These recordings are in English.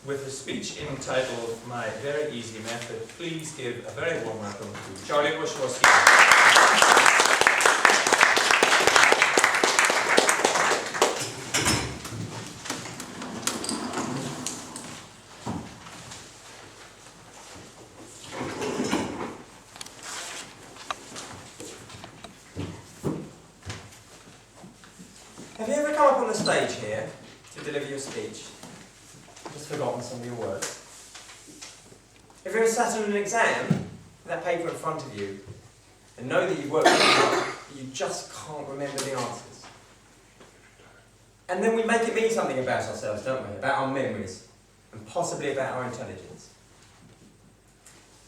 with a speech entitled My Very Easy Method. Please give a very warm welcome to Charlie Warshawski. Have you ever come up on the stage here to deliver your speech? Just forgotten some of your words. Have you ever sat on an exam with that paper in front of you and know that you've worked really hard, but you just can't remember the answers? And then we make it mean something about ourselves, don't we? About our memories and possibly about our intelligence.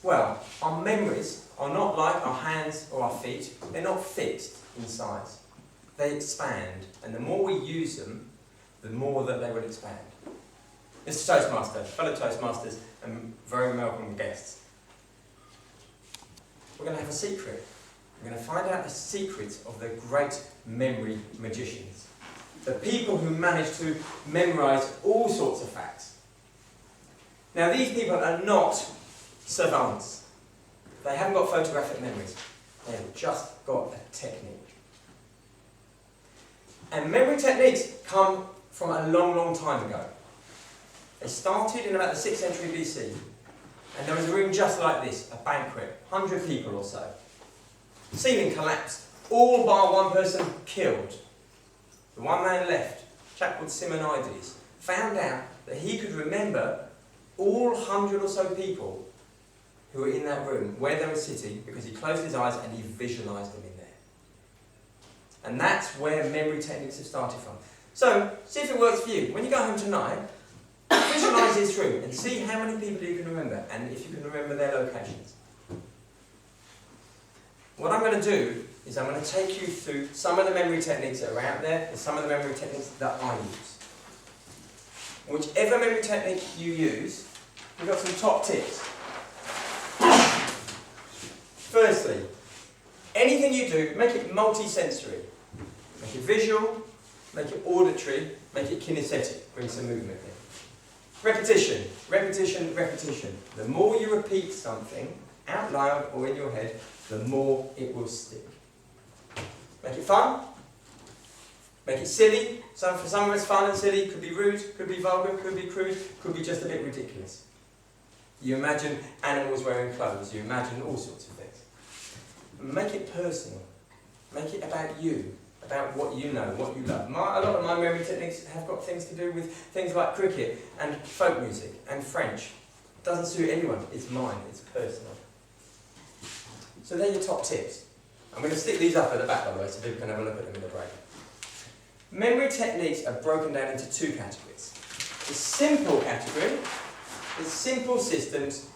Well, our memories are not like our hands or our feet. They're not fixed in size. They expand, and the more we use them, the more that they will expand. Mr. Toastmaster, fellow Toastmasters, and very welcome guests. We're going to have a secret. We're going to find out the secrets of the great memory magicians. The people who manage to memorise all sorts of facts. Now, these people are not savants. They haven't got photographic memories. They have just got a technique. And memory techniques come from a long, long time ago. They started in about the 6th century BC, and there was a room just like this, a banquet, 100 people or so. The ceiling collapsed, all bar one person killed. The one man left, a chap called Simonides, found out that he could remember all 100 or so people who were in that room, where they were sitting, because he closed his eyes and he visualised them in there. And that's where memory techniques have started from. So, see if it works for you. When you go home tonight, visualise this room and see how many people you can remember, and if you can remember their locations. What I'm going to do is I'm going to take you through some of the memory techniques that are out there and some of the memory techniques that I use. Whichever memory technique you use, we've got some top tips. Firstly, anything you do, make it multi-sensory. Make it visual, make it auditory, make it kinesthetic, bring some movement in. Repetition, repetition, repetition. The more you repeat something out loud or in your head, the more it will stick. Make it fun, make it silly. For some of us, fun and silly could be rude, could be vulgar, could be crude, could be just a bit ridiculous. You imagine animals wearing clothes, you imagine all sorts of things. Make it personal, make it about you. About what you know, what you love. A lot of my memory techniques have got things to do with things like cricket and folk music and French. It doesn't suit anyone, it's mine, it's personal. So they're your top tips. I'm going to stick these up at the back, by the way, so people can have a look at them in the break. Memory techniques are broken down into two categories. The simple category is simple systems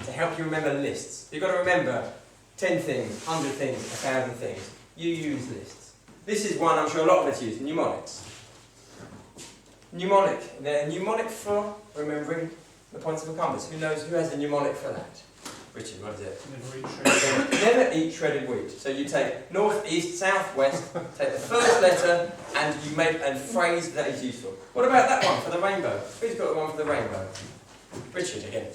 to help you remember lists. You've got to remember 10 things, 100 things, 1,000 things. You use lists. This is one I'm sure a lot of us use, mnemonics. Mnemonic. They're mnemonic for remembering the points of a compass. Who knows, who has a mnemonic for that? Richard, what is it? Never eat shredded wheat. Never eat shredded wheat. So you take north, east, south, west, take the first letter and you make a phrase that is useful. What about that one for the rainbow? Who's got the one for the rainbow? Richard again.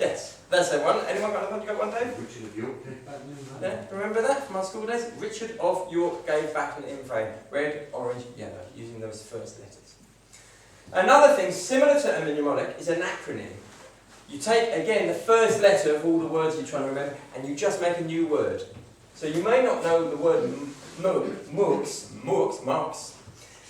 Yes, that's the one. Anyone got one? You got one, Dave? Richard of York gave back an Yeah, remember that from our school days? Richard of York gave back an invade. Red, orange, yellow, using those first letters. Another thing similar to a mnemonic is an acronym. You take, again, the first letter of all the words you're trying to remember, and you just make a new word. So you may not know the word mooks,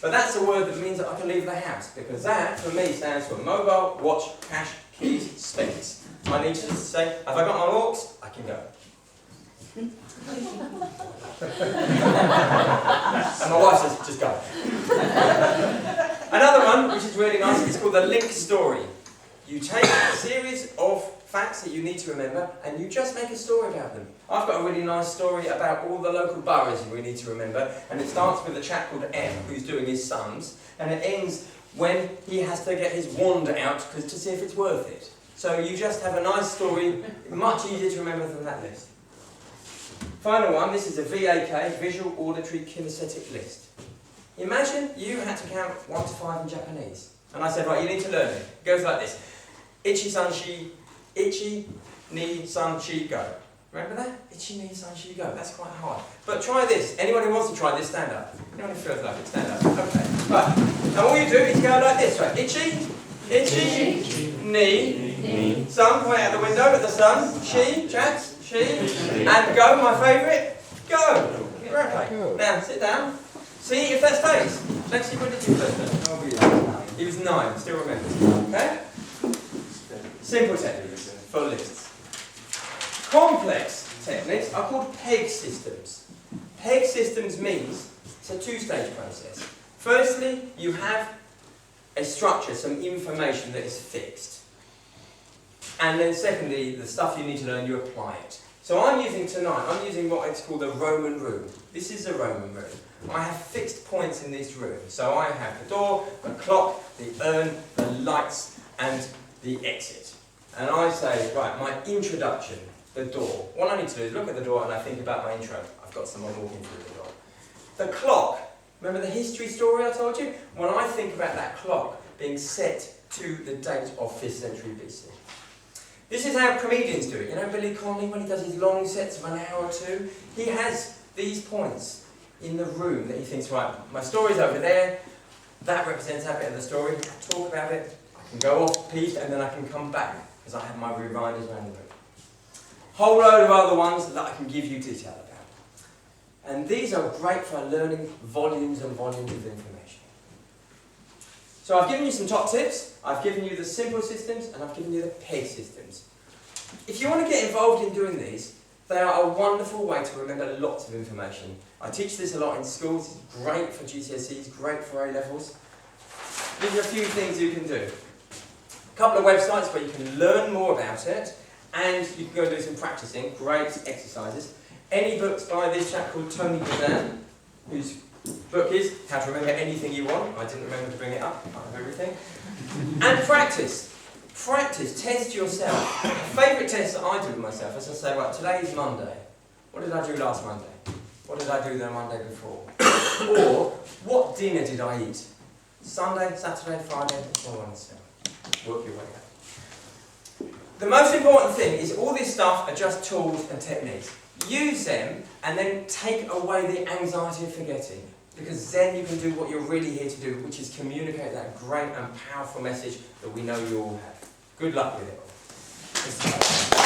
but that's a word that means that I can leave the house, because that, for me, stands for mobile, watch, cash, keys, specs. I need to say, have I got my mooks? I can go. And my wife says, just go. Another one, which is really nice, is called the link story. You take a series of facts that you need to remember, and you just make a story about them. I've got a really nice story about all the local boroughs we need to remember, and it starts with a chap called M, who's doing his sums, and it ends when he has to get his wand out to see if it's worth it. So you just have a nice story, much easier to remember than that list. Final one, this is a VAK, Visual Auditory Kinesthetic List. Imagine you had to count 1 to 5 in Japanese. And I said, right, you need to learn it. It goes like this. Ichi, san, shi, ichi, ni, san, shi, go. Remember that? Ichi, ni, san, shi, go. That's quite hard. But try this. Anyone who wants to try this, stand up. Anyone who feels like it, stand up. Okay. Right. Now all you do is go like this, right? Ichi, ichi, ni, sun, point out the window at the sun, shi, chats, shi, and go, my favourite, go. Right. Now, sit down. See if that stays. Let's see, when did you first learn? He was 9, still remembers. Okay? Simple techniques for lists. Complex techniques are called peg systems. Peg systems means it's a two-stage process. Firstly, you have a structure, some information that is fixed. And then secondly, the stuff you need to learn, you apply it. So I'm using tonight, I'm using what it's called the Roman room. This is the Roman room. I have fixed points in this room. So I have the door, the clock, the urn, the lights, and the exit. And I say, right, my introduction, the door. What I need to do is look at the door and I think about my intro. I've got someone walking through the door. The clock. Remember the history story I told you? When I think about that clock being set to the date of 5th century BC. This is how comedians do it. You know Billy Connolly, when he does his long sets of an hour or two, he has these points in the room that he thinks, right, my story's over there, that represents that bit of the story, I talk about it, I can go off piece and then I can come back, because I have my reminders around the room. Whole load of other ones that I can give you detail about. And these are great for learning volumes and volumes of information. So I've given you some top tips, I've given you the simple systems, and I've given you the peg systems. If you want to get involved in doing these, they are a wonderful way to remember lots of information. I teach this a lot in schools, it's great for GCSEs, great for A-levels. These are a few things you can do. A couple of websites where you can learn more about it, and you can go do some practicing, great exercises. Any books by this chap called Tony Bourdain, whose book is How to Remember Anything You Want. I didn't remember to bring it up, I have everything. And practice. Practice, test yourself. A favourite test that I do with myself is I say, right, today is Monday. What did I do last Monday? What did I do the Monday before? Or, what dinner did I eat? Sunday, Saturday, Friday, and so on and so on. Work your way out. The most important thing is all this stuff are just tools and techniques. Use them and then take away the anxiety of forgetting. Because then you can do what you're really here to do, which is communicate that great and powerful message that we know you all have. Good luck with it.